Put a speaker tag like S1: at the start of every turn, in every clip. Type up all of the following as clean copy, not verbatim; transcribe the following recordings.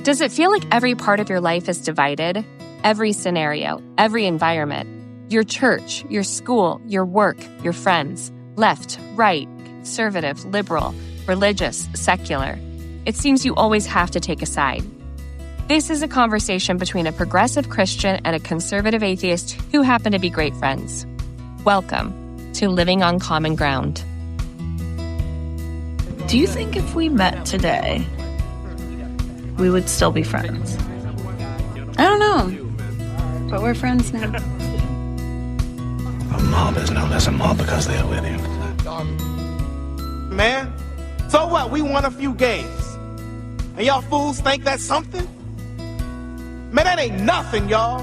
S1: Does it feel like every part of your life is divided? Every scenario, every environment, your church, your school, your work, your friends, left, right, conservative, liberal, religious, secular. It seems you always have to take a side. This is a conversation between a progressive Christian and a conservative atheist who happen to be great friends. Welcome to Living on Common Ground.
S2: Do you think if we met today, we would still be friends?
S3: I don't know, but we're friends now.
S4: A mob is no less a mob because they are with you.
S5: Man, so what? We won a few games. And y'all fools think that's something? Man, that ain't nothing, y'all.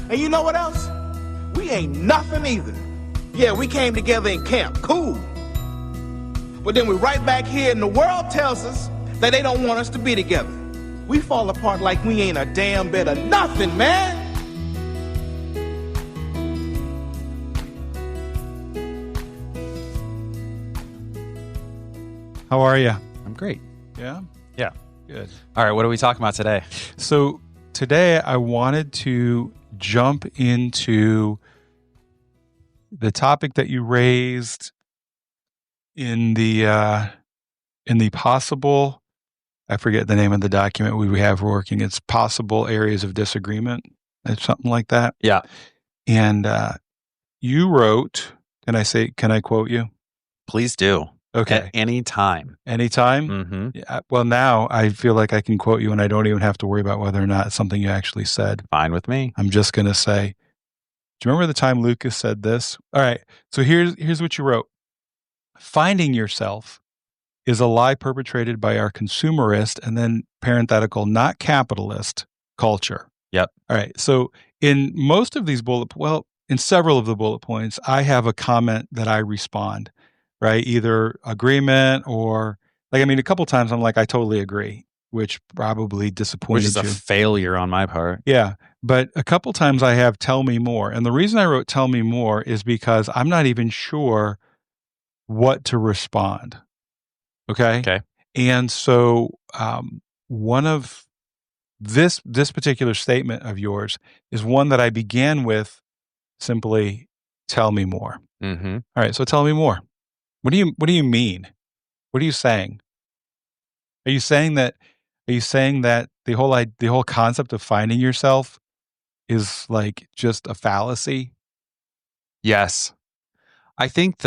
S5: And you know what else? We ain't nothing either. Yeah, we came together in camp. Cool. But then we're right back here and the world tells us that they don't want us to be together. We fall apart like we ain't a damn bit of nothing, man.
S6: How are you?
S7: I'm great.
S6: Yeah?
S7: Yeah.
S6: Good.
S7: All right, what are we talking about today?
S6: So today I wanted to jump into the topic that you raised in the possible, I forget the name of the document we have working. It's possible areas of disagreement. It's something like that.
S7: Yeah.
S6: And you wrote, can I quote you?
S7: Please do.
S6: Okay.
S7: At any time.
S6: Anytime?
S7: Mm-hmm.
S6: Yeah. Well, now I feel like I can quote you and I don't even have to worry about whether or not it's something you actually said.
S7: Fine with me.
S6: I'm just going to say, do you remember the time Lucas said this? All right. So here's what you wrote. Finding yourself is a lie perpetrated by our consumerist and then parenthetical, not capitalist culture.
S7: Yep.
S6: All right. So in most of these in several of the bullet points, I have a comment that I respond, right? Either agreement or a couple times I'm like, I totally agree, which probably disappointed
S7: Which is
S6: you.
S7: a failure on my part.
S6: Yeah. But a couple times I have tell me more. And the reason I wrote tell me more is because I'm not even sure what to respond. Okay. And so one of this particular statement of yours is one that I began with simply tell me more.
S7: Mm-hmm.
S6: All right. So tell me more. What do you mean? What are you saying? Are you saying that the whole concept of finding yourself is like just a fallacy?
S7: Yes. I think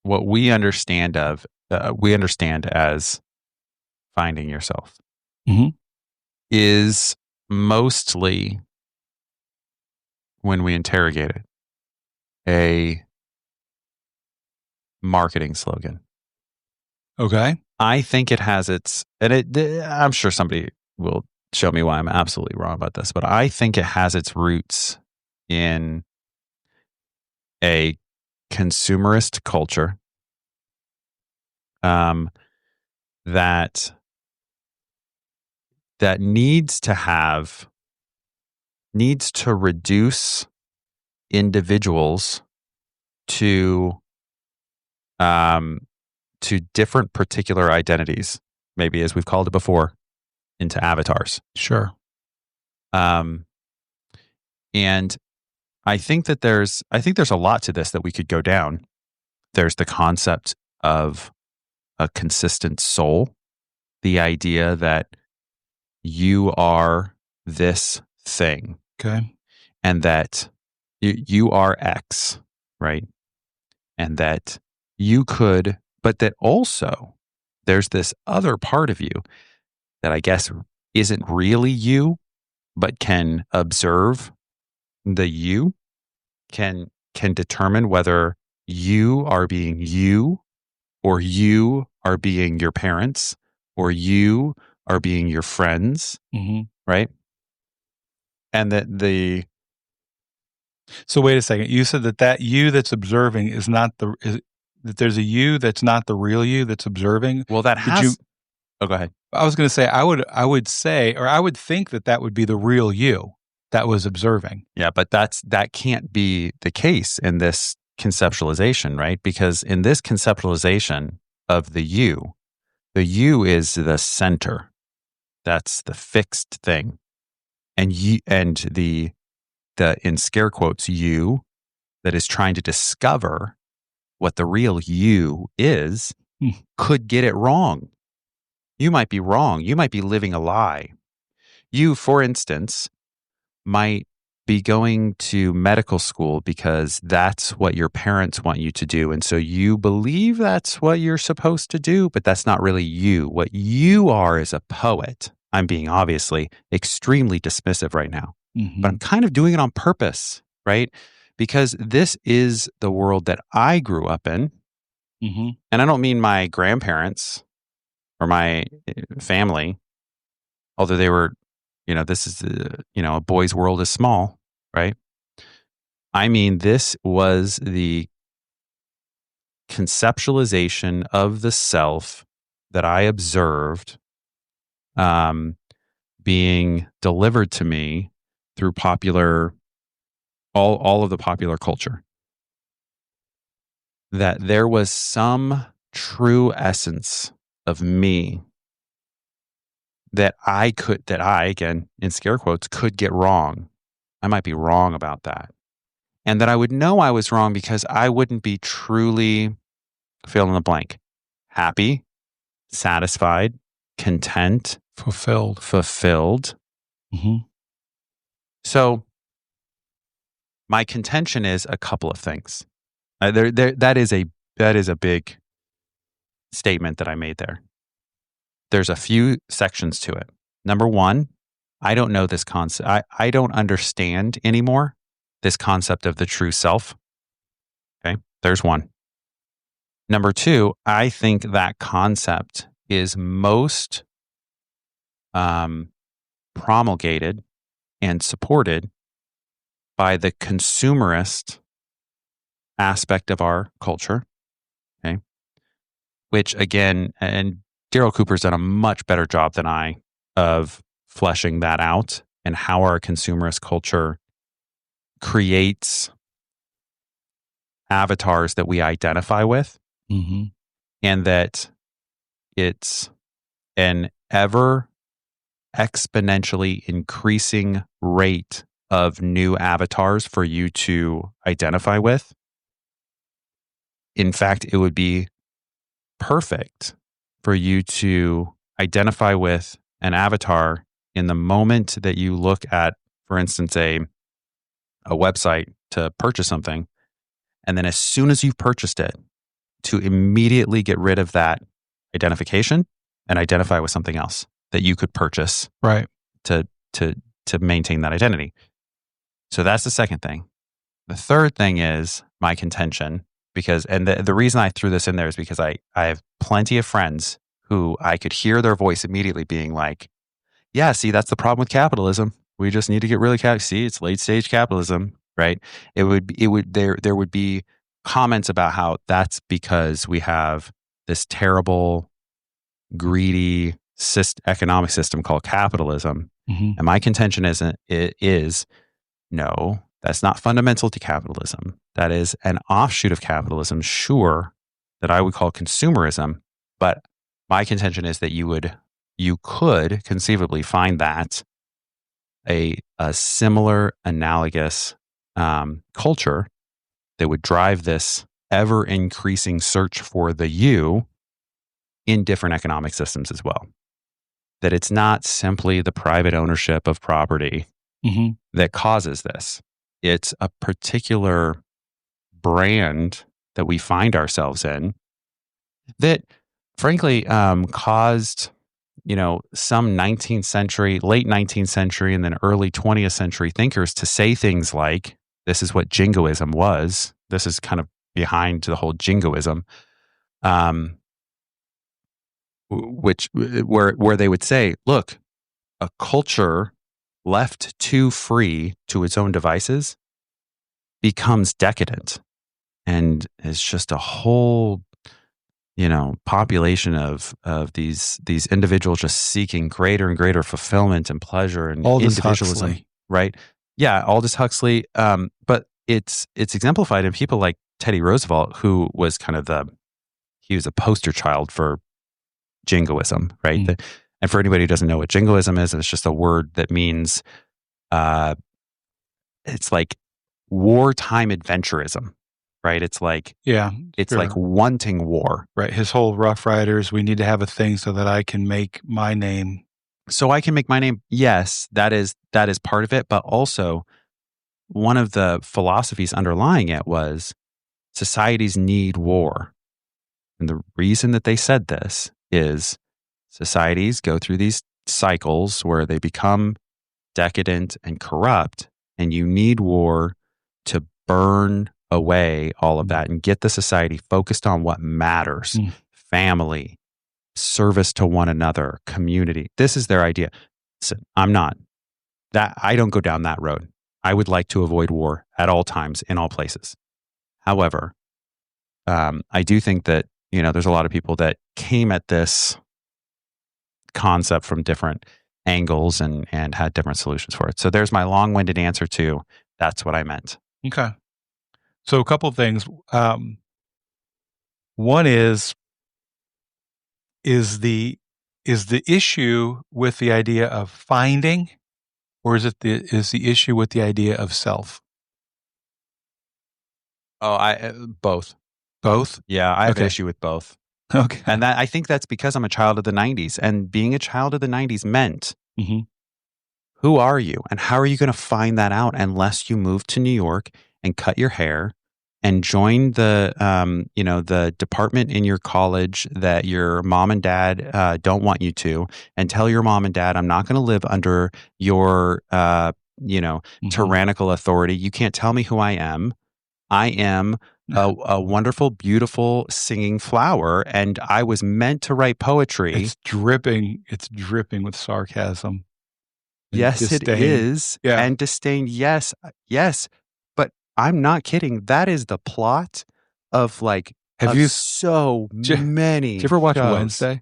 S7: what we understand as finding yourself is mostly, when we interrogate it, a marketing slogan.
S6: Okay.
S7: I think it has I'm sure somebody will show me why I'm absolutely wrong about this, but I think it has its roots in a consumerist culture that needs to reduce individuals to different particular identities, maybe as we've called it before, into avatars.
S6: Sure.
S7: And I think there's a lot to this that we could go down. There's the concept of a consistent soul, the idea that you are this thing.
S6: Okay.
S7: And that you are X, right? And that you could, but that also there's this other part of you that I guess isn't really you, but can observe the you, can determine whether you are being you, or you are being your parents, or you are being your friends, right? And that
S6: So wait a second. You said that you that's observing is not that there's a you that's not the real you that's observing.
S7: Well, that has. Oh, go ahead.
S6: I was going to say I would say, or I would think that would be the real you that was observing.
S7: Yeah, but that can't be the case in this conceptualization, right? Because in this conceptualization of the you, The you is the center. That's the fixed thing. And the in scare quotes, you that is trying to discover what the real you is could get it wrong. You might be wrong. You might be living a lie. You, for instance, might be going to medical school because that's what your parents want you to do. And so you believe that's what you're supposed to do, but that's not really you. What you are is a poet. I'm being obviously extremely dismissive right now, but I'm kind of doing it on purpose, right? Because this is the world that I grew up in. And I don't mean my grandparents or my family, although they were, this is, a boy's world is small, right? I mean, this was the conceptualization of the self that I observed being delivered to me through all of the popular culture. That there was some true essence of me that I, again, in scare quotes, could get wrong. I might be wrong about that. And that I would know I was wrong because I wouldn't be truly, fill in the blank, happy, satisfied, content, fulfilled. So my contention is a couple of things. That is a big statement that I made there. There's a few sections to it. Number one, I don't know this concept. I don't understand anymore this concept of the true self. Okay, there's one. Number two, I think that concept is most promulgated and supported by the consumerist aspect of our culture. Okay, which again, and Daryl Cooper's done a much better job than I of fleshing that out and how our consumerist culture creates avatars that we identify with, and that it's an ever exponentially increasing rate of new avatars for you to identify with. In fact, it would be perfect for you to identify with an avatar in the moment that you look at, for instance, a website to purchase something. And then as soon as you've purchased it, to immediately get rid of that identification and identify with something else that you could purchase,
S6: right,
S7: to maintain that identity. So that's the second thing. The third thing is my contention, because, and the reason I threw this in there is because I have plenty of friends who I could hear their voice immediately being like, yeah, see, that's the problem with capitalism. We just need to get rid of capitalism. See, it's late stage capitalism, right? There would be comments about how that's because we have this terrible, greedy economic system called capitalism. And my contention is no, that's not fundamental to capitalism. That is an offshoot of capitalism, sure, that I would call consumerism. But my contention is that you could conceivably find that a similar analogous culture that would drive this ever increasing search for the you in different economic systems as well. That it's not simply the private ownership of property that causes this. It's a particular brand that we find ourselves in that frankly caused, some 19th century, late 19th century and then early 20th century thinkers to say things like, this is what jingoism was. This is kind of behind the whole jingoism, where they would say, look, a culture left too free to its own devices becomes decadent and is just a whole, population of these individuals just seeking greater and greater fulfillment and pleasure and
S6: Aldous
S7: individualism,
S6: Huxley.
S7: right? Yeah, Aldous Huxley. But it's exemplified in people like Teddy Roosevelt, who was he was a poster child for, jingoism, right?
S6: Mm.
S7: And for anybody who doesn't know what jingoism is, it's just a word that means it's like wartime adventurism, right? It's like like wanting war.
S6: Right. His whole Rough Riders, we need to have a thing so that I can make my name.
S7: So I can make my name. Yes, that is part of it. But also one of the philosophies underlying it was societies need war. And the reason that they said this is societies go through these cycles where they become decadent and corrupt, and you need war to burn away all of that and get the society focused on what matters. Family, service to one another, community. This is their idea. So I don't go down that road. I would like to avoid war at all times in all places. However, I do think that, there's a lot of people that came at this concept from different angles and had different solutions for it. So there's my long-winded answer to that's what I meant.
S6: Okay. So a couple of things. One is the issue with the idea of finding, or is the issue with the idea of self?
S7: Oh, both.
S6: Both?
S7: Yeah, I have issue with both.
S6: Okay.
S7: And I think that's because I'm a child of the 90s. And being a child of the 90s meant, who are you? And how are you going to find that out unless you move to New York and cut your hair and join the, the department in your college that your mom and dad don't want you to, and tell your mom and dad, I'm not going to live under your, tyrannical authority. You can't tell me who I am. I am a wonderful, beautiful singing flower, and I was meant to write poetry.
S6: It's dripping with sarcasm.
S7: Yes,
S6: disdain.
S7: It is.
S6: Yeah.
S7: And disdain, yes. But I'm not kidding. That is the plot of many.
S6: Did you ever watch
S7: shows.
S6: Wednesday?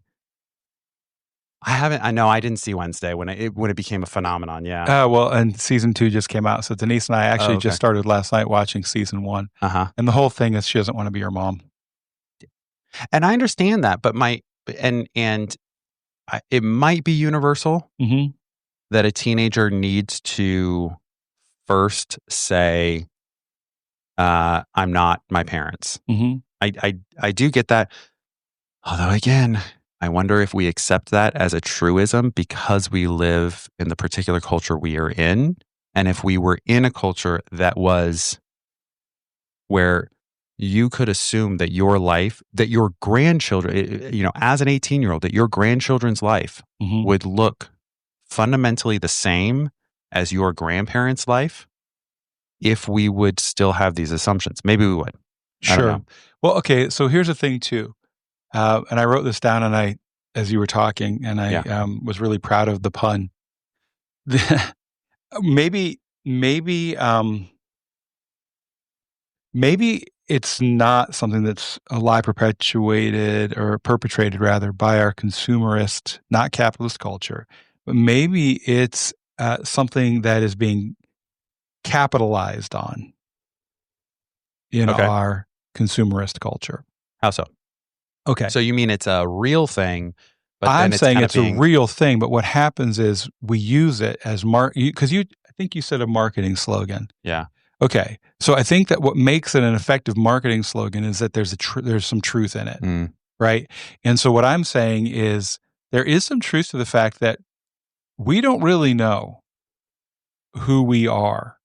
S7: I haven't. I know I didn't see Wednesday when it became a phenomenon. Yeah.
S6: Well, and season 2 just came out. So Denise and I actually just started last night watching season 1. And the whole thing is she doesn't want to be your mom.
S7: And I understand that, but it might be universal that a teenager needs to first say, "I'm not my parents." I do get that. Although again, I wonder if we accept that as a truism because we live in the particular culture we are in. And if we were in a culture that was where you could assume that your life, that your grandchildren, as an 18-year-old, that your grandchildren's life would look fundamentally the same as your grandparents' life, if we would still have these assumptions. Maybe we would.
S6: Sure. Well, okay. So here's the thing too. And I wrote this down as you were talking, and I was really proud of the pun. Maybe it's not something that's a lie perpetrated by our consumerist, not capitalist culture, but maybe it's something that is being capitalized on in our consumerist culture.
S7: How so?
S6: Okay.
S7: So you mean it's a real thing, but
S6: I'm saying it's a real thing, but what happens is we use it as because I think you said a marketing slogan.
S7: Yeah.
S6: Okay. So I think that what makes it an effective marketing slogan is that there's some truth in it, right? And so what I'm saying is there is some truth to the fact that we don't really know who we are.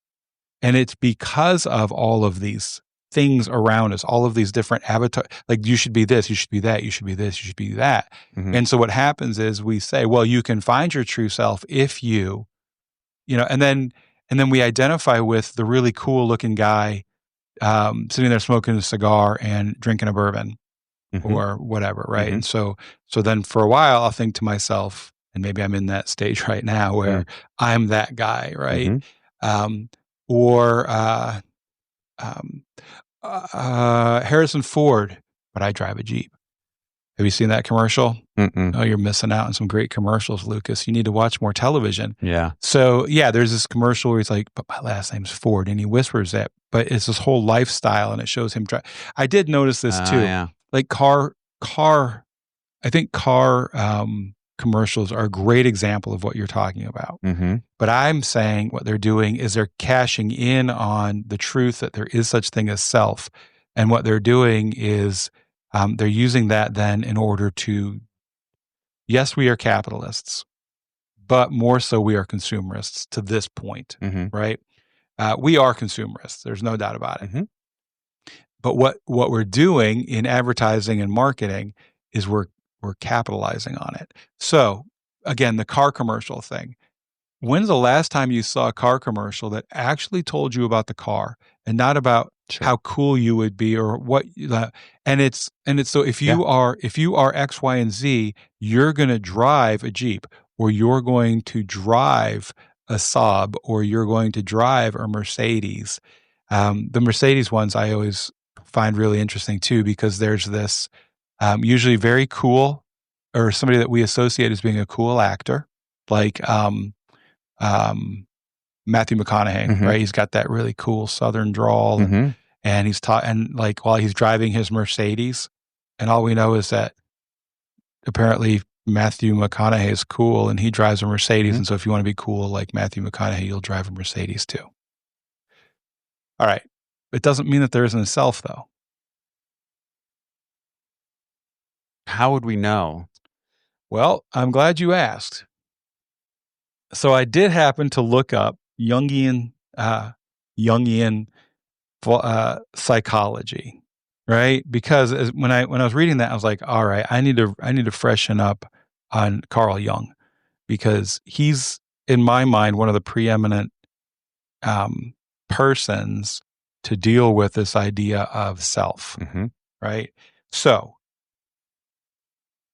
S6: And it's because of all of these things around us, all of these different avatars, like you should be this, you should be that, you should be this, you should be that. And so what happens is we say, well, you can find your true self if you and then we identify with the really cool looking guy sitting there smoking a cigar and drinking a bourbon or whatever, right? And so then for a while I'll think to myself, and maybe I'm in that stage right now where I'm that guy, right? Harrison Ford, but I drive a Jeep. Have you seen that commercial? Oh, you're missing out on some great commercials, Lucas. You need to watch more television.
S7: Yeah.
S6: So there's this commercial where he's like, but my last name's Ford. And he whispers that, but it's this whole lifestyle and it shows him drive. I did notice this too.
S7: Yeah.
S6: Like car I think car commercials are a great example of what you're talking about.
S7: Mm-hmm.
S6: But I'm saying what they're doing is they're cashing in on the truth that there is such thing as self. And what they're doing is they're using that then in order to, yes, we are capitalists, but more so we are consumerists to this point, right? We are consumerists. There's no doubt about it.
S7: Mm-hmm.
S6: But what we're doing in advertising and marketing is we're capitalizing on it. So again, the car commercial thing. When's the last time you saw a car commercial that actually told you about the car and not about how cool you would be or what? And it's so if you are X, Y, and Z, you're going to drive a Jeep, or you're going to drive a Saab, or you're going to drive a Mercedes. The Mercedes ones I always find really interesting too, because there's this usually very cool, or somebody that we associate as being a cool actor, like Matthew McConaughey, right? He's got that really cool Southern drawl, and he's and like while he's driving his Mercedes, and all we know is that apparently Matthew McConaughey is cool and he drives a Mercedes, and so if you want to be cool like Matthew McConaughey, you'll drive a Mercedes too. All right, it doesn't mean that there isn't a self, though.
S7: How would we know?
S6: Well, I'm glad you asked. So I did happen to look up Jungian psychology, right? Because when I was reading that, I was like, all right, I need to freshen up on Carl Jung, because he's, in my mind, one of the preeminent persons to deal with this idea of self, right? So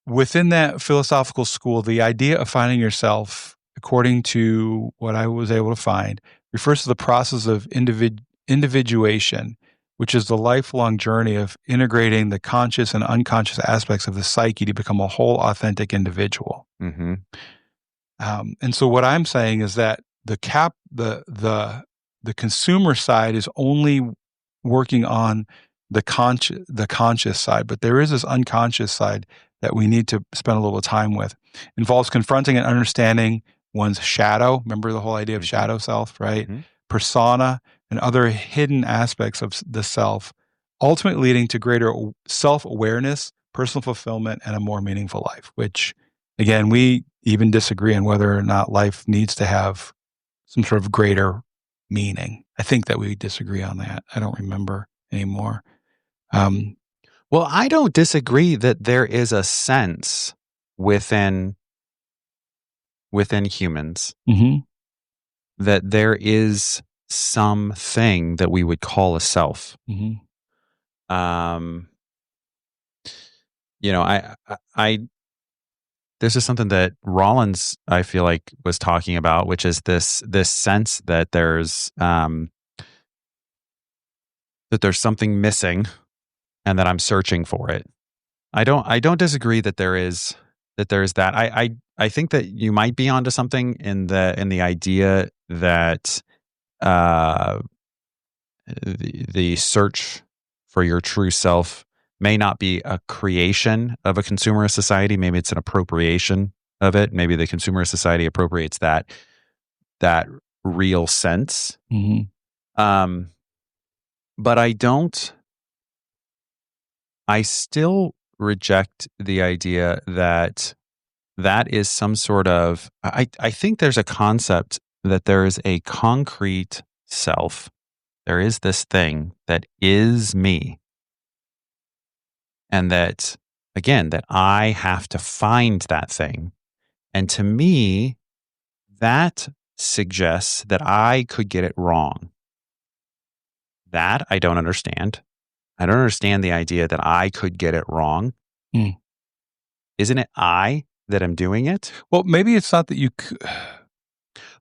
S6: within that philosophical school, the idea of finding yourself, according to what I was able to find, refers to the process of individuation, which is the lifelong journey of integrating the conscious and unconscious aspects of the psyche to become a whole, authentic individual. And so what I'm saying is that the consumer side is only working on the conscious side, but there is this unconscious side that we need to spend a little time with. It involves confronting and understanding one's shadow. Remember the whole idea of shadow self, right? Persona and other hidden aspects of the self, ultimately leading to greater self-awareness, personal fulfillment, and a more meaningful life, which, again, we even disagree on whether or not life needs to have some sort of greater meaning. I think that we disagree on that. I don't remember anymore.
S7: Well, I don't disagree that there is a sense within humans that there is something that we would call a self. You know, I this is something that Rollins, I feel like, was talking about, which is this sense that there's something missing and that I'm searching for it. I don't disagree that there is that. I think that you might be onto something in the idea that the search for your true self may not be a creation of a consumerist society. Maybe it's an appropriation of it. Maybe the consumerist society appropriates that real sense. But I still reject the idea that is some sort of, I think there's a concept that there is a concrete self. There is this thing that is me. And that, again, that I have to find that thing. And to me, that suggests that I could get it wrong. That I don't understand. I don't understand the idea that I could get it wrong. Isn't it I that am doing it?
S6: Well, maybe it's not that you could.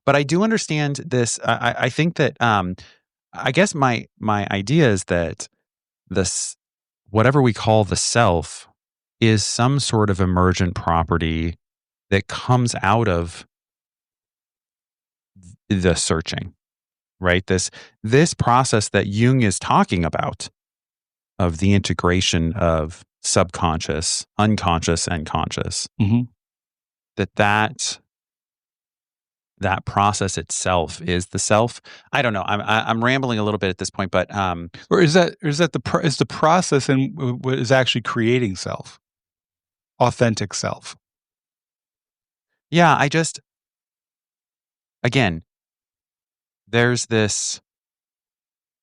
S7: But I do understand this. I think that, I guess my idea is that this, whatever we call the self, is some sort of emergent property that comes out of the searching, right? This process that Jung is talking about, of the integration of subconscious, unconscious, and conscious.
S6: Mm-hmm.
S7: That process itself is the self. I don't know. I'm rambling a little bit at this point, but
S6: or is that the process and what is actually creating self, authentic self?
S7: Yeah, again, there's this.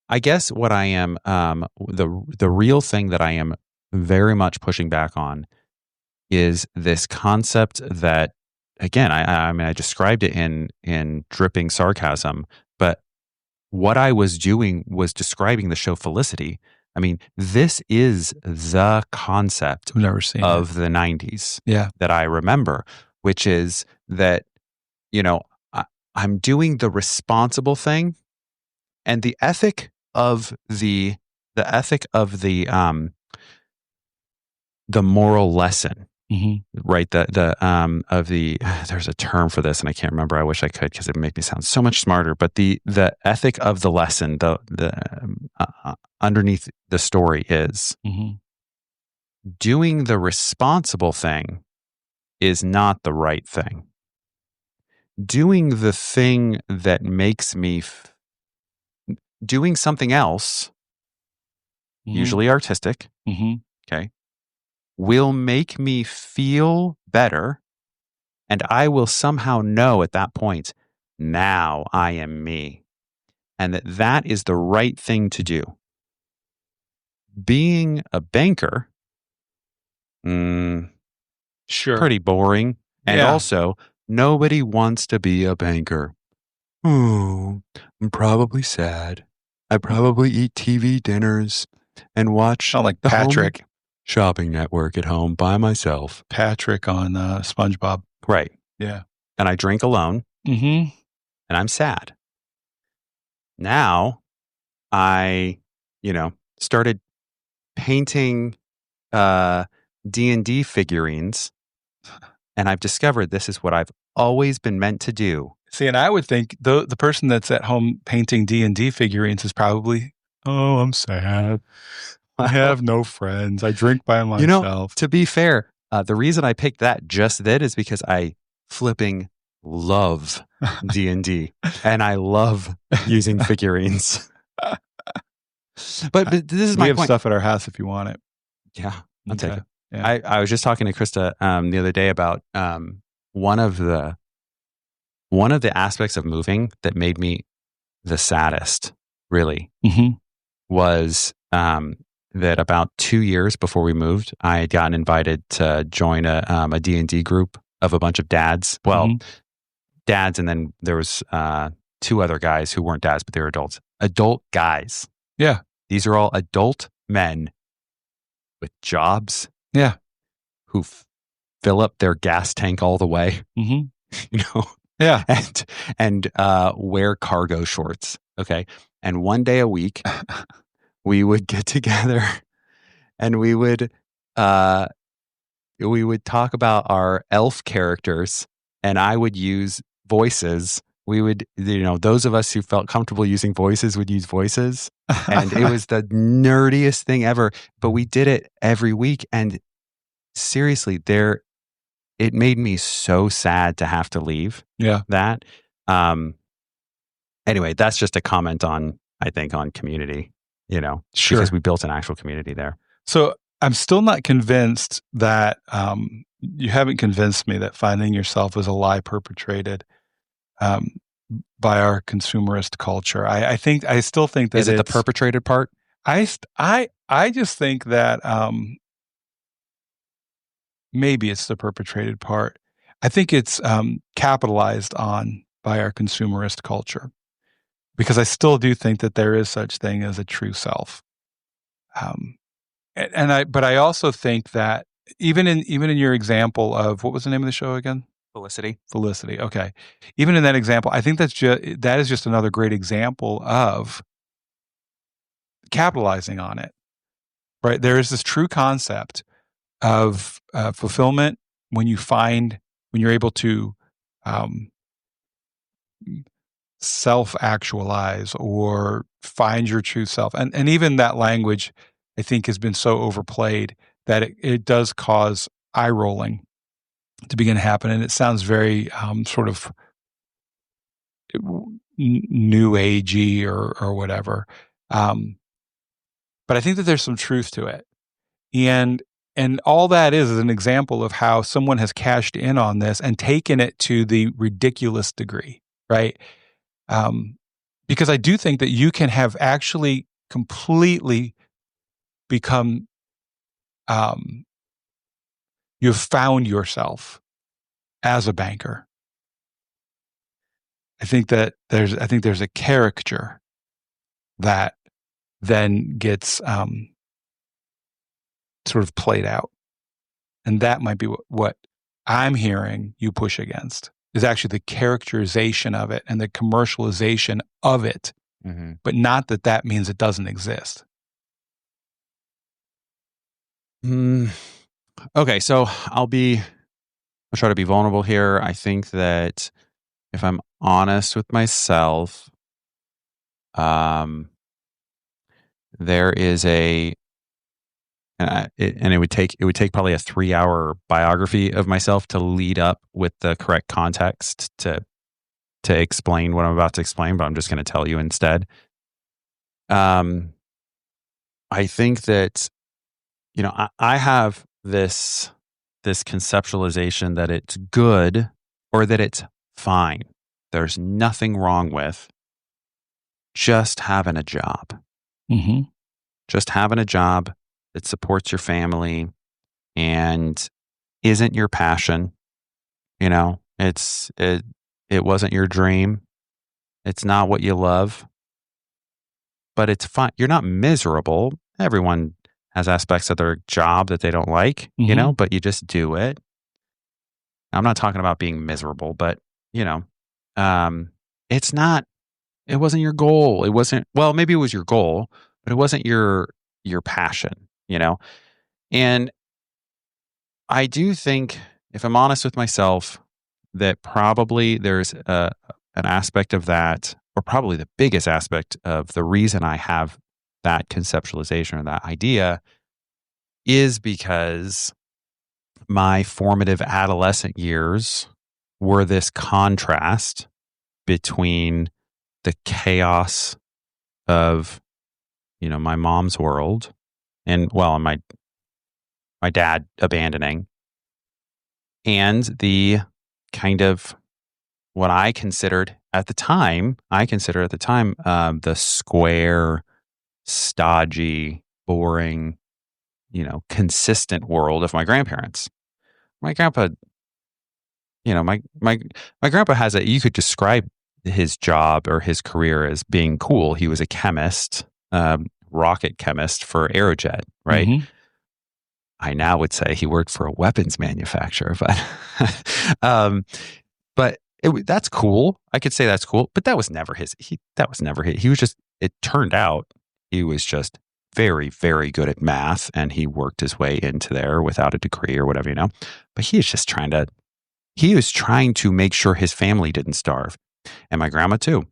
S7: I guess what I am, the real thing that I am very much pushing back on is this concept that, again, I mean, I described it in dripping sarcasm, but what I was doing was describing the show Felicity. I mean, this is the concept
S6: I've never seen
S7: of the 90s that I remember, which is that, I'm doing the responsible thing, and the ethic of the moral lesson, right? There's a term for this, and I can't remember. I wish I could, because it would make me sound so much smarter. But the ethic of the lesson, underneath the story is doing the responsible thing is not the right thing. Doing the thing that makes me doing something else, usually artistic, okay, will make me feel better, and I will somehow know at that point, now I am me, and that is the right thing to do. Being a banker, pretty boring, and also nobody wants to be a banker. Oh, I'm probably sad. I probably eat TV dinners and watch
S6: like Patrick
S7: Shopping Network at home by myself.
S6: Patrick on SpongeBob.
S7: Right.
S6: Yeah.
S7: And I drink alone. And I'm sad. Now I, started painting D&D figurines, and I've discovered this is what I've always been meant to do.
S6: See, and I would think the person that's at home painting D&D figurines is probably, oh, I'm sad. I have no friends. I drink by myself.
S7: To be fair, the reason I picked that just then is because I flipping love D&D, and I love using figurines. But this is my point.
S6: We have stuff at our house if you want it.
S7: Yeah, I'll take it.
S6: Yeah.
S7: I was just talking to Krista the other day about one of the aspects of moving that made me the saddest, really, was that about 2 years before we moved, I had gotten invited to join a D&D group of a bunch of dads. Well, dads, and then there was 2 other guys who weren't dads, but they were adults. Adult guys.
S6: Yeah.
S7: These are all adult men with jobs.
S6: Yeah.
S7: Who fill up their gas tank all the way.
S6: Yeah.
S7: And wear cargo shorts. Okay. And one day a week, we would get together and we would talk about our elf characters, and I would use voices. We would, those of us who felt comfortable using voices would use voices. And it was the nerdiest thing ever. But we did it every week. And seriously, it made me so sad to have to leave.
S6: Yeah.
S7: That. Anyway, that's just a comment on community,
S6: Sure.
S7: Because we built an actual community there.
S6: So I'm still not convinced that, you haven't convinced me that finding yourself is a lie perpetrated by our consumerist culture. I still think that
S7: is it the perpetrated part?
S6: I just think that maybe it's the perpetrated part. I think it's capitalized on by our consumerist culture, because I still do think that there is such thing as a true self. But I also think that even in your example of, what was the name of the show again?
S7: Felicity.
S6: Okay. Even in that example, I think that is just another great example of capitalizing on it, right? There is this true concept of fulfillment when you're able to self-actualize or find your true self. And even that language, I think, has been so overplayed that it does cause eye rolling to begin to happen. And it sounds very sort of new agey or whatever. But I think that there's some truth to it. And all that is an example of how someone has cashed in on this and taken it to the ridiculous degree, right? Because I do think that you can have actually completely become, you've found yourself as a banker. I think there's a caricature that then gets sort of played out. And that might be what I'm hearing you push against, is actually the characterization of it and the commercialization of it, but not that means it doesn't exist.
S7: Okay, so I'll try to be vulnerable here. I think that if I'm honest with myself, there is it would take probably a 3-hour biography of myself to lead up with the correct context to explain what I'm about to explain, but I'm just going to tell you instead. I think that, I have this conceptualization that it's good or that it's fine. There's nothing wrong with just having a job.
S6: Mm-hmm.
S7: Just having a job that supports your family and isn't your passion. It wasn't your dream. It's not what you love, but it's fine. You're not miserable. Everyone has aspects of their job that they don't like, but you just do it. I'm not talking about being miserable, but it's not, it wasn't your goal. It wasn't, well, maybe it was your goal, but it wasn't your passion, And I do think, if I'm honest with myself, that probably there's an aspect of that, or probably the biggest aspect of the reason I have that conceptualization or that idea, is because my formative adolescent years were this contrast between the chaos of, my mom's world and my dad abandoning, and the kind of what I considered at the time, the square, stodgy, boring, consistent world of my grandparents. My grandpa, my grandpa has you could describe his job or his career as being cool. He was a chemist, rocket chemist for Aerojet, right?
S6: Mm-hmm.
S7: I now would say he worked for a weapons manufacturer, but that's cool. I could say that's cool, but that was never his. He was just, it turned out he was just very, very good at math, and he worked his way into there without a degree or whatever, but he was just trying to make sure his family didn't starve. And my grandma too.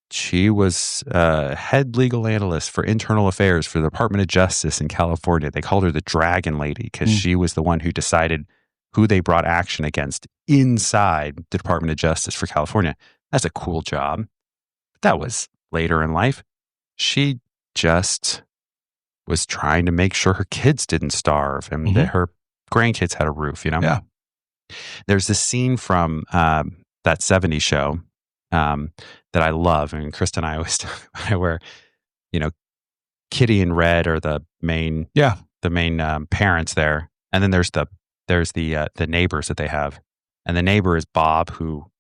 S7: She was head legal analyst for internal affairs for the Department of Justice in California. They called her the Dragon Lady because she was the one who decided who they brought action against inside the Department of Justice for California. That's a cool job. But that was later in life. She just was trying to make sure her kids didn't starve and that her grandkids had a roof,
S6: Yeah.
S7: There's this scene from that 70s show that I love. And Krista and I always talk about it, where, Kitty and Red are the main parents there. And then there's the neighbors that they have. And the neighbor is Bob, who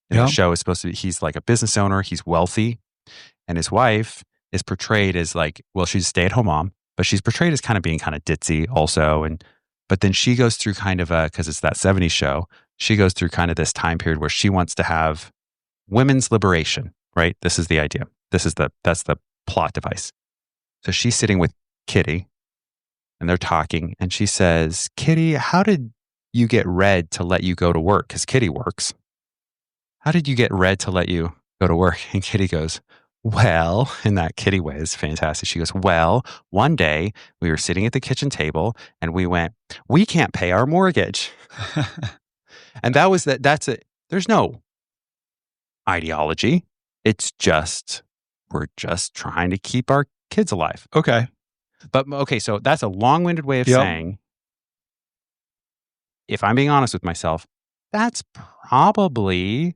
S7: in the show is supposed to be, he's like a business owner. He's wealthy. And his wife is portrayed as she's a stay-at-home mom, but she's portrayed as kind of being kind of ditzy also. But then she goes through kind of because it's that 70s show, she goes through kind of this time period where she wants to have women's liberation, right? This is the idea. That's the plot device. So she's sitting with Kitty and they're talking, and she says, "Kitty, how did you get Red to let you go to work?" Because Kitty works. "How did you get Red to let you go to work?" And Kitty goes, well, in that kitty way is fantastic. She goes, well, one day we were sitting at the kitchen table and we went, we can't pay our mortgage. And that's it. There's no ideology. It's just, we're just trying to keep our kids alive.
S6: Okay.
S7: But okay, so that's a long-winded way of saying, if I'm being honest with myself, that's probably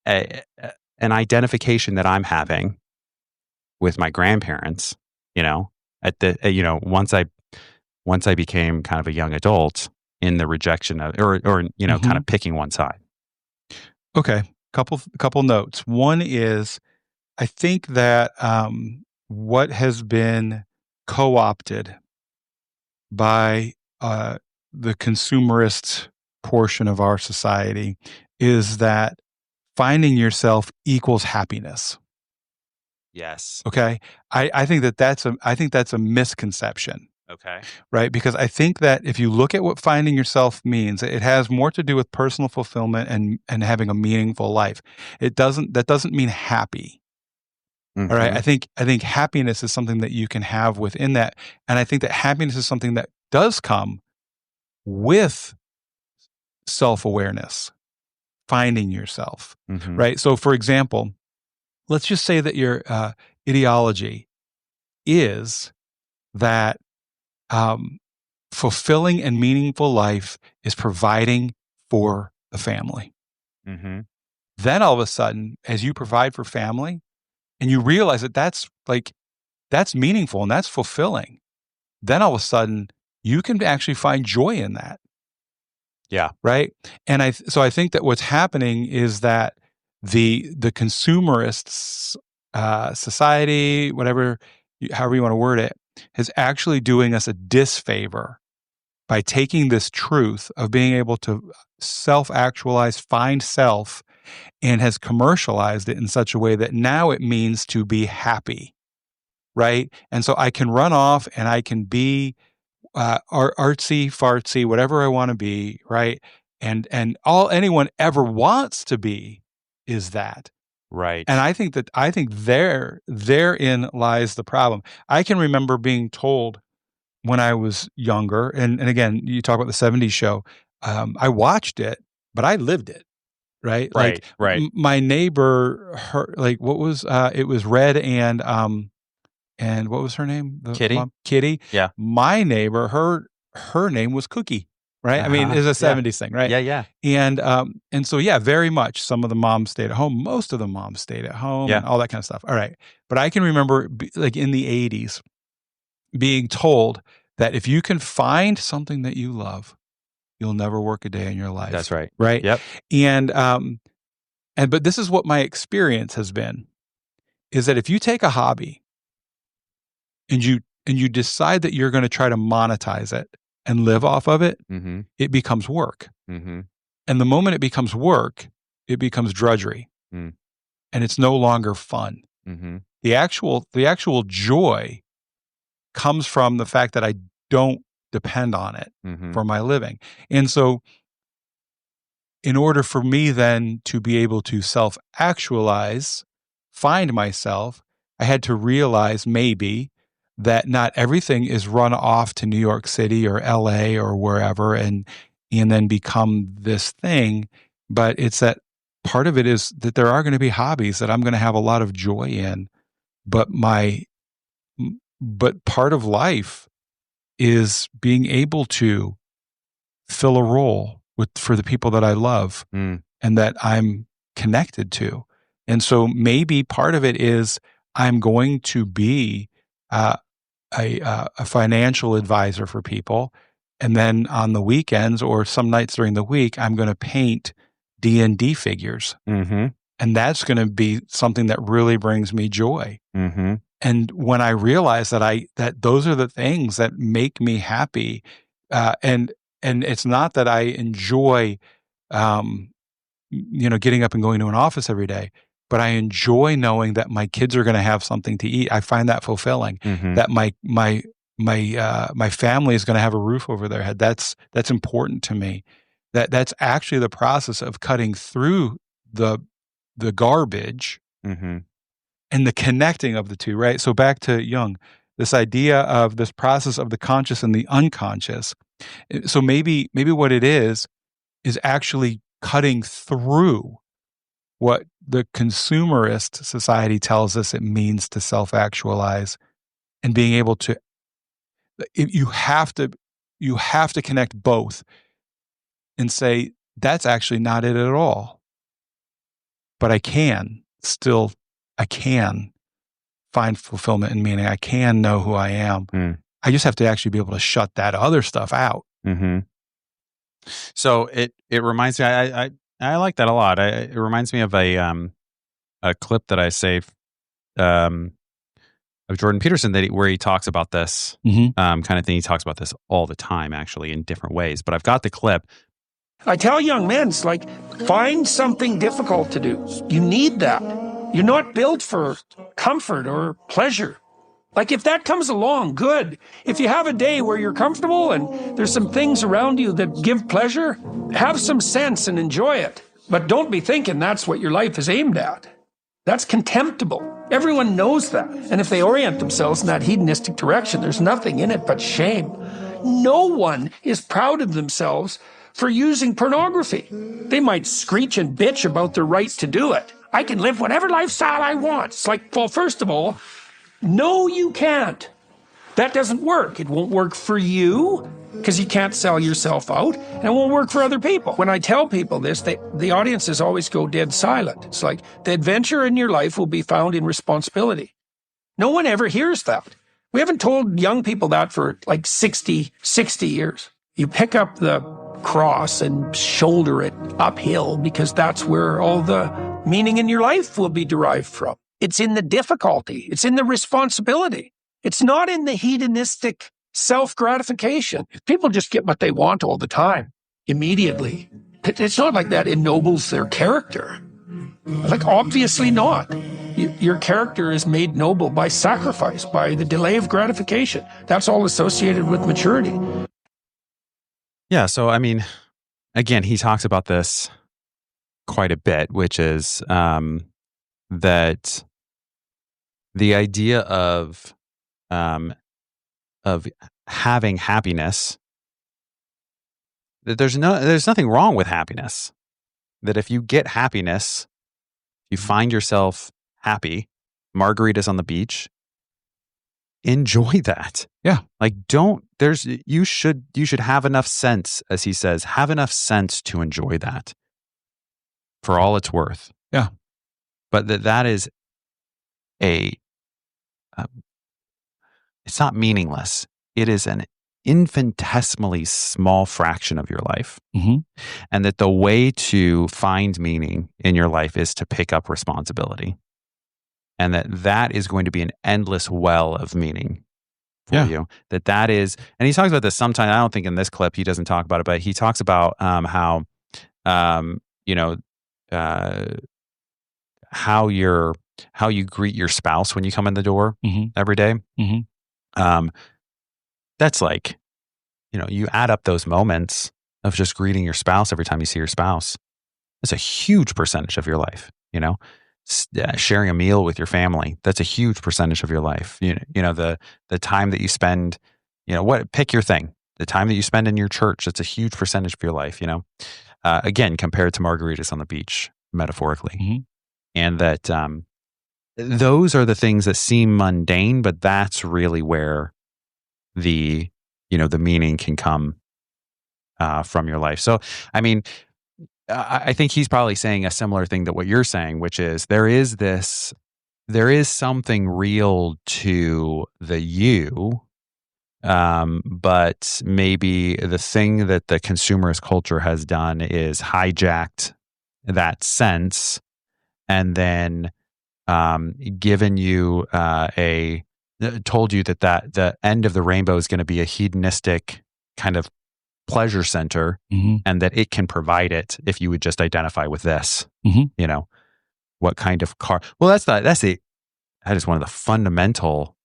S7: an identification that I'm having with my grandparents, once I became kind of a young adult in the rejection of, or kind of picking one side.
S6: Okay. Couple notes. One is, I think that what has been co-opted by the consumerist portion of our society is that finding yourself equals happiness.
S7: Yes.
S6: Okay. I think that's a misconception.
S7: Okay.
S6: Right. Because I think that if you look at what finding yourself means, it has more to do with personal fulfillment and having a meaningful life. That doesn't mean happy.
S7: Mm-hmm.
S6: All right. I think happiness is something that you can have within that. And I think that happiness is something that does come with self-awareness, finding yourself.
S7: Mm-hmm.
S6: Right. So for example, let's just say that your ideology is that fulfilling and meaningful life is providing for the family.
S7: Mm-hmm.
S6: Then all of a sudden, as you provide for family and you realize that that's meaningful and that's fulfilling, then all of a sudden you can actually find joy in that.
S7: Yeah.
S6: Right. And so I think that what's happening is that the consumerist society, however you want to word it, is actually doing us a disfavor by taking this truth of being able to self-actualize, find self, and has commercialized it in such a way that now it means to be happy, right? And so I can run off and I can be artsy, fartsy, whatever I want to be, right? And all anyone ever wants to be is that.
S7: Right.
S6: And I think therein lies the problem. I can remember being told when I was younger, and again, you talk about the 70s show, I watched it, but I lived it, right?
S7: Right, right.
S6: My neighbor, what was, it was Red and what was her name?
S7: Kitty.
S6: Kitty.
S7: Yeah.
S6: My neighbor, her name was Cookie. Right. I mean, it's a 70s thing, right?
S7: Yeah. Yeah.
S6: And so, yeah, very much some of the moms stayed at home. Most of the moms stayed at home and all that kind of stuff. All right. But I can remember in the 80s being told that if you can find something that you love, you'll never work a day in your life.
S7: That's right.
S6: Right.
S7: Yep.
S6: But this is what my experience has been, is that if you take a hobby and you decide that you're going to try to monetize it and live off of it,
S7: mm-hmm.
S6: it becomes work.
S7: Mm-hmm.
S6: And the moment it becomes work, it becomes drudgery.
S7: Mm.
S6: And it's no longer fun.
S7: Mm-hmm.
S6: The actual joy comes from the fact that I don't depend on it
S7: mm-hmm.
S6: for my living. And so in order for me then to be able to self-actualize, find myself, I had to realize maybe that not everything is run off to New York City or LA or wherever and then become this thing. But it's that part of it is that there are going to be hobbies that I'm going to have a lot of joy in. But part of life is being able to fill a role for the people that I love and that I'm connected to. And so maybe part of it is I'm going to be a financial advisor for people. And then on the weekends or some nights during the week, I'm going to paint D&D figures.
S7: Mm-hmm.
S6: And that's going to be something that really brings me joy.
S7: Mm-hmm.
S6: And when I realize that those are the things that make me happy, and it's not that I enjoy, getting up and going to an office every day, but I enjoy knowing that my kids are going to have something to eat. I find that fulfilling.
S7: Mm-hmm.
S6: That my family is going to have a roof over their head. That's important to me. That's actually the process of cutting through the garbage
S7: mm-hmm.
S6: and the connecting of the two, right? So back to Jung, this idea of this process of the conscious and the unconscious. So maybe what it is actually cutting through what the consumerist society tells us it means to self-actualize, and being able to, you have to connect both and say, that's actually not it at all. But I can find fulfillment and meaning. I can know who I am. I just have to actually be able to shut that other stuff out.
S7: Mm-hmm. So it reminds me, I like that a lot. It reminds me of a clip that I saved of Jordan Peterson where he talks about this kind of thing. He talks about this all the time, actually, in different ways. But I've got the clip.
S8: I tell young men, it's like, find something difficult to do. You need that. You're not built for comfort or pleasure. Like, if that comes along, good. If you have a day where you're comfortable and there's some things around you that give pleasure, have some sense and enjoy it. But don't be thinking that's what your life is aimed at. That's contemptible. Everyone knows that. And if they orient themselves in that hedonistic direction, there's nothing in it but shame. No one is proud of themselves for using pornography. They might screech and bitch about their right to do it. I can live whatever lifestyle I want. It's like, well, first of all, no, you can't. That doesn't work. It won't work for you because you can't sell yourself out, and it won't work for other people. When I tell people this, the audiences always go dead silent. It's like, the adventure in your life will be found in responsibility. No one ever hears that. We haven't told young people that for like 60 years. You pick up the cross and shoulder it uphill because that's where all the meaning in your life will be derived from. It's in the difficulty. It's in the responsibility. It's not in the hedonistic self-gratification. People just get what they want all the time, immediately. It's not like that ennobles their character. Like, obviously not. Your character is made noble by sacrifice, by the delay of gratification. That's all associated with maturity.
S7: Yeah, so, I mean, again, he talks about this quite a bit, which is that the idea of having happiness, that there's nothing wrong with happiness. That if you get happiness, you find yourself happy, margaritas on the beach, enjoy that.
S6: Yeah.
S7: Like, you should have enough sense, as he says, have enough sense to enjoy that for all it's worth.
S6: Yeah.
S7: But that is it's not meaningless. It is an infinitesimally small fraction of your life.
S6: Mm-hmm.
S7: And that the way to find meaning in your life is to pick up responsibility. And that is going to be an endless well of meaning for you. That is, and he talks about this sometimes. I don't think in this clip he doesn't talk about it, but he talks about how you greet your spouse when you come in the door every day.
S6: Mm-hmm.
S7: That's like, you add up those moments of just greeting your spouse every time you see your spouse. That's a huge percentage of your life. Sharing a meal with your family, that's a huge percentage of your life. The time that you spend, pick your thing. The time that you spend in your church, that's a huge percentage of your life. Again, compared to margaritas on the beach, metaphorically.
S6: Mm-hmm.
S7: And that those are the things that seem mundane, but that's really where the meaning can come from your life. So, I mean, I think he's probably saying a similar thing to what you're saying, which is there is something real to the you, but maybe the thing that the consumerist culture has done is hijacked that sense and then given you told you that the end of the rainbow is going to be a hedonistic kind of pleasure center, and that it can provide it if you would just identify with this. What kind of car? Well, that is one of the fundamental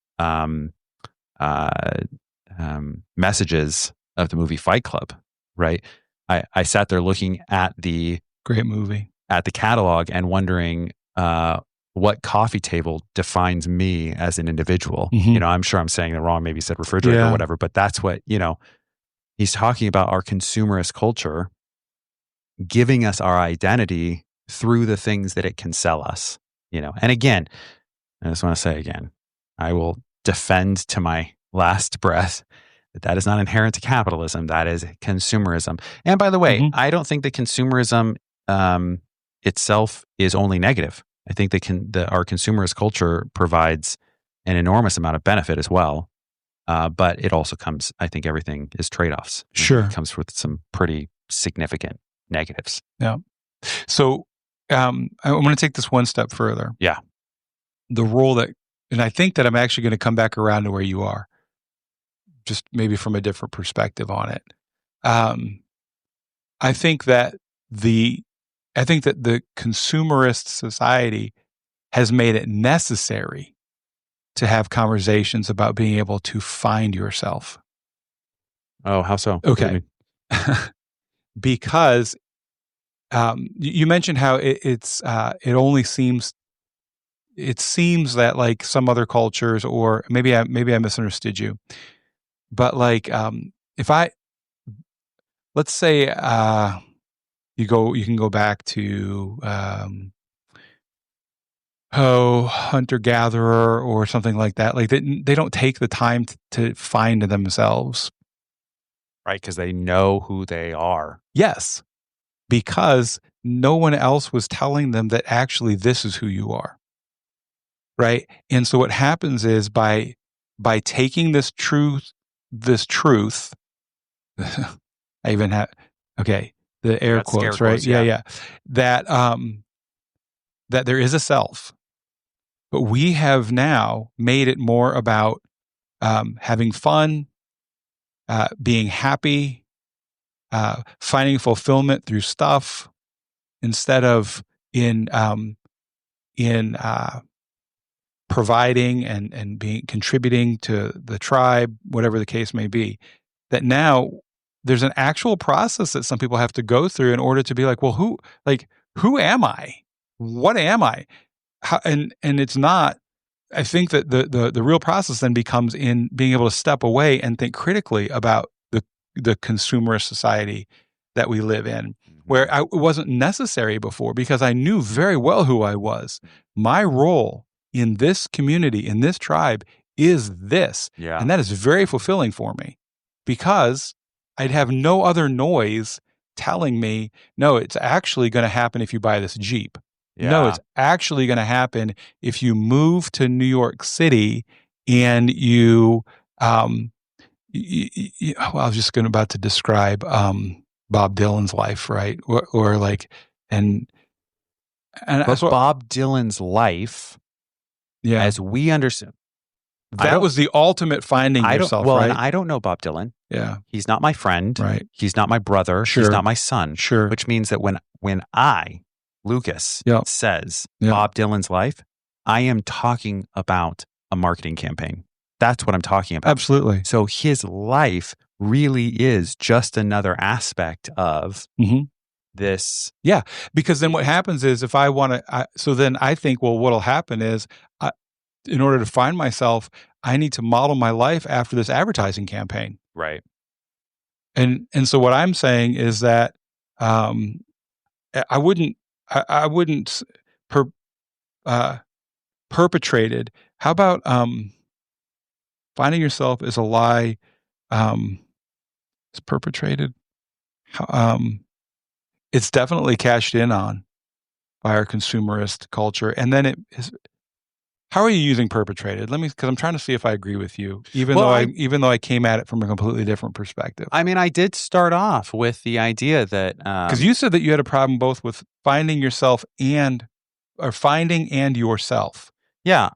S7: messages of the movie Fight Club, right? I sat there looking at the
S6: great movie,
S7: at the catalog and wondering what coffee table defines me as an individual.
S6: Mhm.
S7: I'm sure I'm saying it wrong. Maybe he said refrigerator or whatever, but that's what, he's talking about our consumerist culture giving us our identity through the things that it can sell us, And again, I just want to say again, I will defend to my last breath that is not inherent to capitalism. That is consumerism. And by the way, I don't think that consumerism itself is only negative. I think that our consumerist culture provides an enormous amount of benefit as well. But it also comes, I think everything is trade-offs.
S6: Sure.
S7: It comes with some pretty significant negatives.
S6: Yeah. So I want to take this one step further.
S7: Yeah.
S6: The role and I think that I'm actually going to come back around to where you are, just maybe from a different perspective on it. I think that the consumerist society has made it necessary to have conversations about being able to find yourself.
S7: Oh, how so?
S6: Okay. Because you mentioned how it seems that like some other cultures, or maybe I misunderstood you, but like let's say you can go back to hunter-gatherer or something like that. Like they don't take the time to find themselves.
S7: Right, because they know who they are.
S6: Yes, because no one else was telling them that actually this is who you are. Right? And so what happens is by taking this truth, I even have, the air
S7: That's
S6: quotes,
S7: scare
S6: right?
S7: quotes, yeah.
S6: That there is a self, but we have now made it more about having fun, being happy, finding fulfillment through stuff, instead of in providing and contributing to the tribe, whatever the case may be. That now there's an actual process that some people have to go through in order to be like, well, who am I? What am I? And it's not. I think that the real process then becomes in being able to step away and think critically about the consumerist society that we live in, where it wasn't necessary before because I knew very well who I was. My role in this community, in this tribe, is this.
S7: Yeah.
S6: And that is very fulfilling for me because I'd have no other noise telling me, no, it's actually going to happen if you buy this Jeep.
S7: Yeah.
S6: No, it's actually going to happen if you move to New York City and you well, I was just about to describe Bob Dylan's life, right? Or like, and
S7: but Bob Dylan's life, as we understand,
S6: that was the ultimate finding yourself,
S7: well,
S6: right?
S7: and I don't know Bob Dylan.
S6: Yeah,
S7: he's not my friend.
S6: Right.
S7: He's not my brother.
S6: Sure.
S7: He's not my son.
S6: Sure.
S7: Which means that when I, Lucas, says Bob Dylan's life, I am talking about a marketing campaign. That's what I'm talking about.
S6: Absolutely.
S7: So his life really is just another aspect of this.
S6: Yeah, because then what happens is if I want to, so then I think, well, what'll happen is in order to find myself, I need to model my life after this advertising campaign.
S7: Right.
S6: And so what I'm saying is that I wouldn't perpetrated. How about finding yourself is a lie? Is perpetrated? It's definitely cashed in on by our consumerist culture, and then it is. How are you using perpetrated? Because I'm trying to see if I agree with you, even though I came at it from a completely different perspective.
S7: I mean, I did start off with the idea that
S6: because you said that you had a problem both with finding yourself or finding and yourself.
S7: Yeah,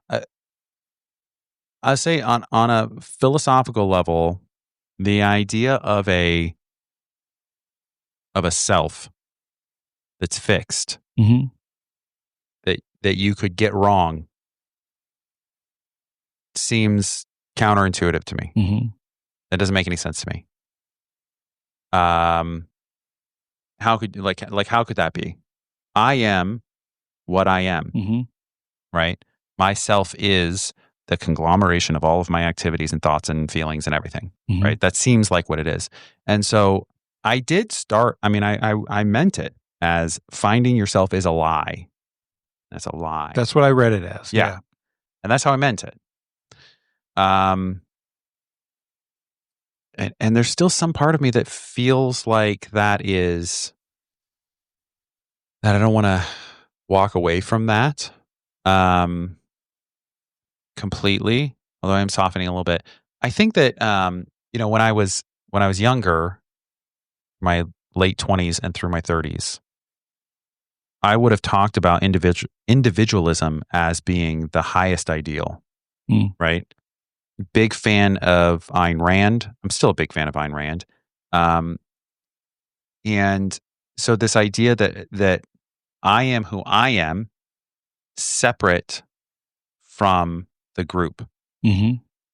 S7: I say on a philosophical level, the idea of a self that's fixed, that you could get wrong, seems counterintuitive to me. That doesn't make any sense to me. How could how could that be? I am what I am. right? Myself is the conglomeration of all of my activities and thoughts and feelings and everything, right? That seems like what it is. And so I did start, I meant it as finding yourself is a lie. That's a lie.
S6: That's what I read it as. Yeah.
S7: And that's how I meant it. And there's still some part of me that feels like that I don't want to walk away from that completely, although I'm softening a little bit. I think that, when I was younger, my late 20s and through my 30s, I would have talked about individualism as being the highest ideal, right? Big fan of Ayn Rand. I'm still a big fan of Ayn Rand. And so this idea that I am who I am, separate from the group,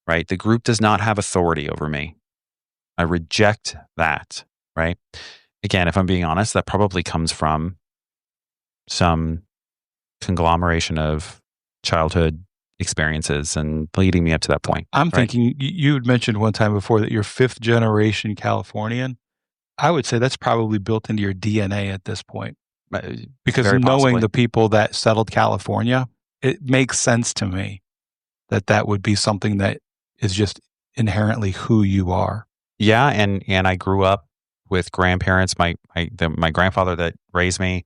S7: right? The group does not have authority over me. I reject that, right? Again, if I'm being honest, that probably comes from some conglomeration of childhood experiences and leading me up to that point.
S6: I'm thinking, you had mentioned one time before that you're 5th generation Californian. I would say that's probably built into your DNA at this point. Because knowing the people that settled California, it makes sense to me that would be something that is just inherently who you are.
S7: Yeah, and I grew up with grandparents. My grandfather that raised me,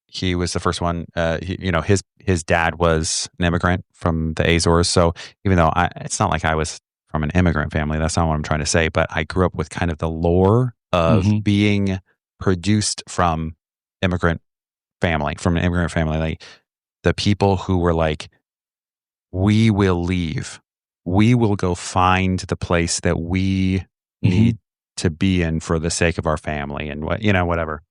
S7: he was the first one. His dad was an immigrant from the Azores. So even though it's not like I was from an immigrant family, that's not what I'm trying to say. But I grew up with kind of the lore of being produced from an immigrant family. Like the people who were like, we will leave. We will go find the place that we need to be in for the sake of our family and whatever.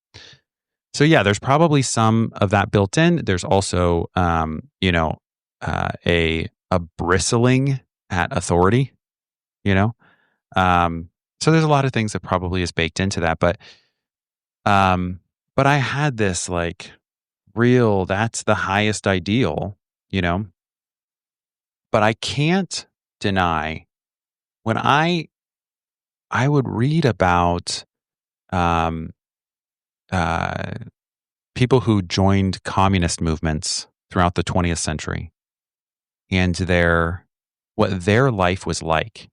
S7: So yeah, there's probably some of that built in. There's also, a bristling at authority, So there's a lot of things that probably is baked into that. But I had this that's the highest ideal, But I can't deny when I would read about people who joined communist movements throughout the 20th century and what their life was like.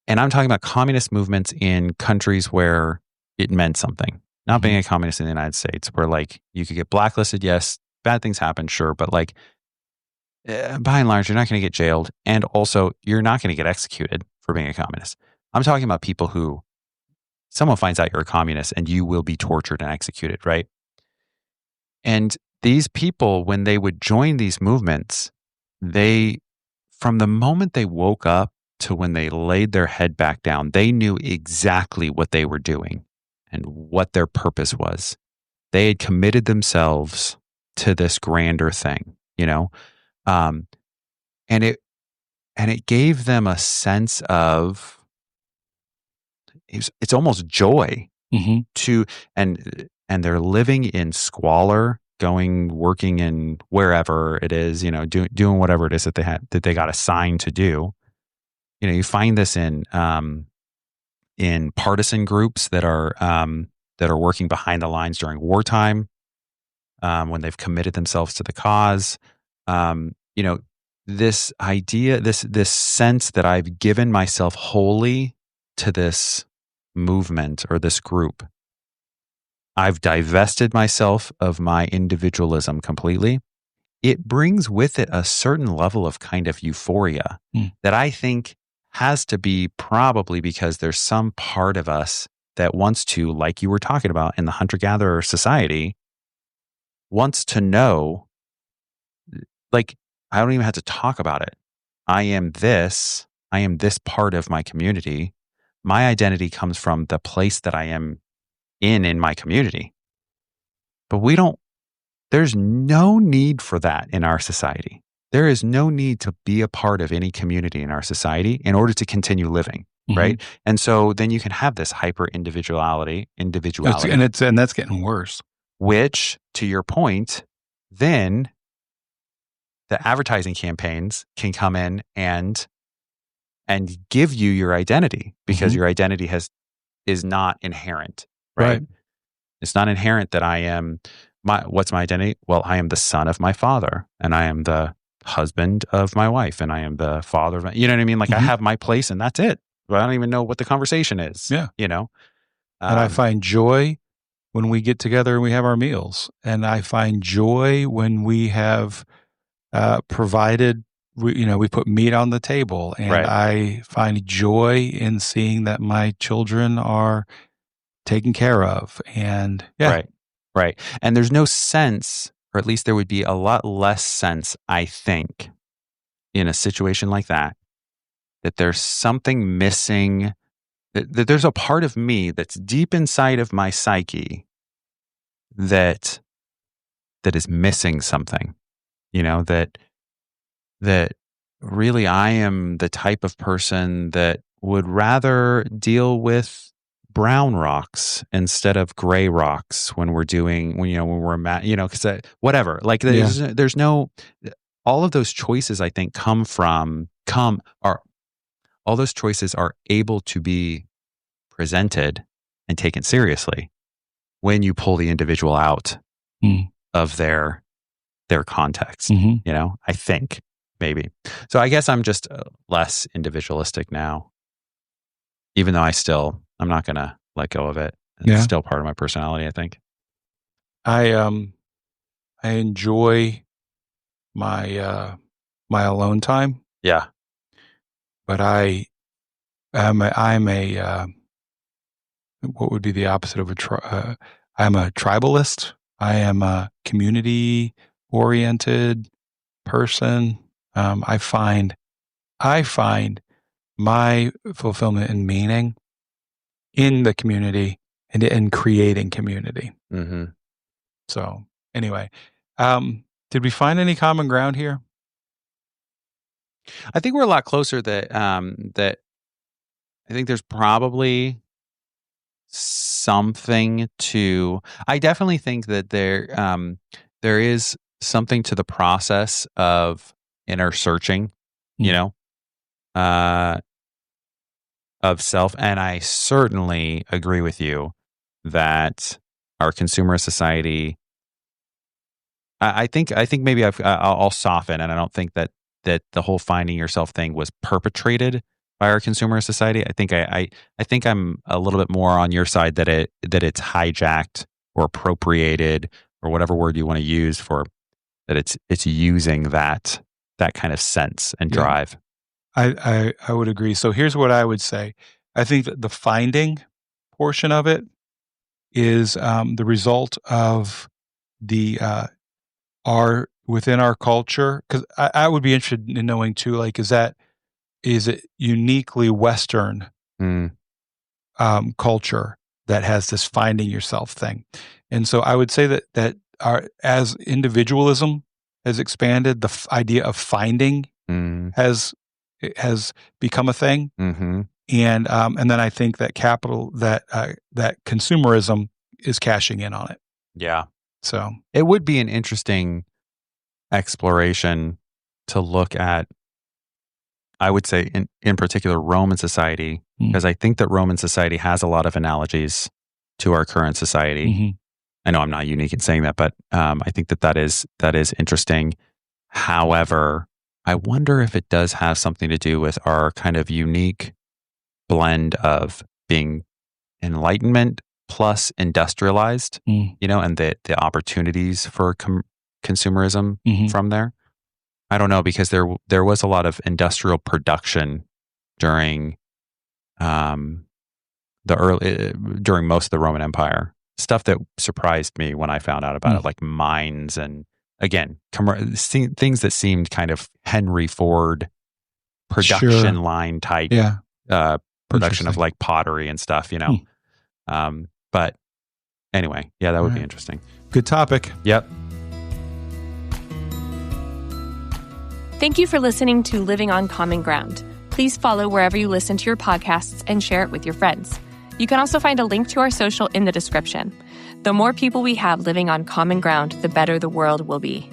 S7: And I'm talking about communist movements in countries where it meant something. Not being a communist in the United States, where you could get blacklisted, yes, bad things happen, sure, but by and large, you're not going to get jailed, and also you're not going to get executed for being a communist. I'm talking about people who someone finds out you're a communist and you will be tortured and executed, right? And these people, when they would join these movements, from the moment they woke up to when they laid their head back down, they knew exactly what they were doing and what their purpose was. They had committed themselves to this grander thing, and it gave them a sense of, it's almost joy to, and they're living in squalor, working in wherever it is, doing whatever it is that they got assigned to do. You find this in partisan groups that are working behind the lines during wartime, when they've committed themselves to the cause. This idea, this sense that I've given myself wholly to this movement or this group. I've divested myself of my individualism completely. It brings with it a certain level of kind of euphoria that I think has to be probably because there's some part of us that wants to, like you were talking about in the hunter-gatherer society, wants to know, I don't even have to talk about it. I am this part of my community. My identity comes from the place that I am in my community. But there's no need for that in our society. There is no need to be a part of any community in our society in order to continue living, right? And so then you can have this hyper individuality.
S6: And that's getting worse.
S7: Which, to your point, then the advertising campaigns can come in and give you your identity, because your identity is not inherent, right? It's not inherent that I am what's my identity? Well, I am the son of my father, and I am the husband of my wife, and I am the father of my, you know what I mean? Like I have my place and that's it. But I don't even know what the conversation is. Yeah. You know?
S6: And I find joy when we get together and we have our meals. And I find joy when we have provided, we put meat on the table. And I find joy in seeing that my children are taken care of. And
S7: Right. And there's no sense, or at least there would be a lot less sense, I think, in a situation like that there's something missing, that there's a part of me that's deep inside of my psyche that is missing something, that really I am the type of person that would rather deal with brown rocks instead of gray rocks when we're because whatever, like there's no, all of those choices I think all those choices are able to be presented and taken seriously when you pull the individual out of their context, I think maybe. So I guess I'm just less individualistic now, even though I'm not going to let go of it. It's still part of my personality, I think.
S6: I enjoy my alone time.
S7: Yeah.
S6: But I'm a what would be the opposite of I'm a tribalist. I am a community oriented person. I find my fulfillment and meaning in the community and in creating community. So anyway, did we find any common ground here?
S7: I think we're a lot closer that I think there's probably something to, I definitely think that there is something to the process of inner searching, of self. And I certainly agree with you that our consumerist society, I think maybe I'll soften, and I don't think that the whole finding yourself thing was perpetrated by our consumerist society. I think I'm a little bit more on your side that it's hijacked or appropriated or whatever word you want to use for that. It's using that kind of sense and drive.
S6: I would agree. So here's what I would say. I think that the finding portion of it is the result of within our culture. Because I would be interested in knowing too, like, is it uniquely Western culture that has this finding yourself thing? And so I would say that as individualism has expanded, the idea of finding has become a thing. And then I think that that consumerism is cashing in on it.
S7: Yeah.
S6: So
S7: it would be an interesting exploration to look at, I would say in particular Roman society, because I think that Roman society has a lot of analogies to our current society. I know I'm not unique in saying that, but I think that is interesting. However, I wonder if it does have something to do with our kind of unique blend of being Enlightenment plus industrialized, and the opportunities for consumerism from there. I don't know, because there was a lot of industrial production during during most of the Roman Empire. Stuff that surprised me when I found out about it, like mines and, again, things that seemed kind of Henry Ford production line type production of like pottery and stuff, But anyway, that would be interesting.
S6: Good topic.
S7: Yep.
S1: Thank you for listening to Living on Common Ground. Please follow wherever you listen to your podcasts and share it with your friends. You can also find a link to our social in the description. The more people we have living on common ground, the better the world will be.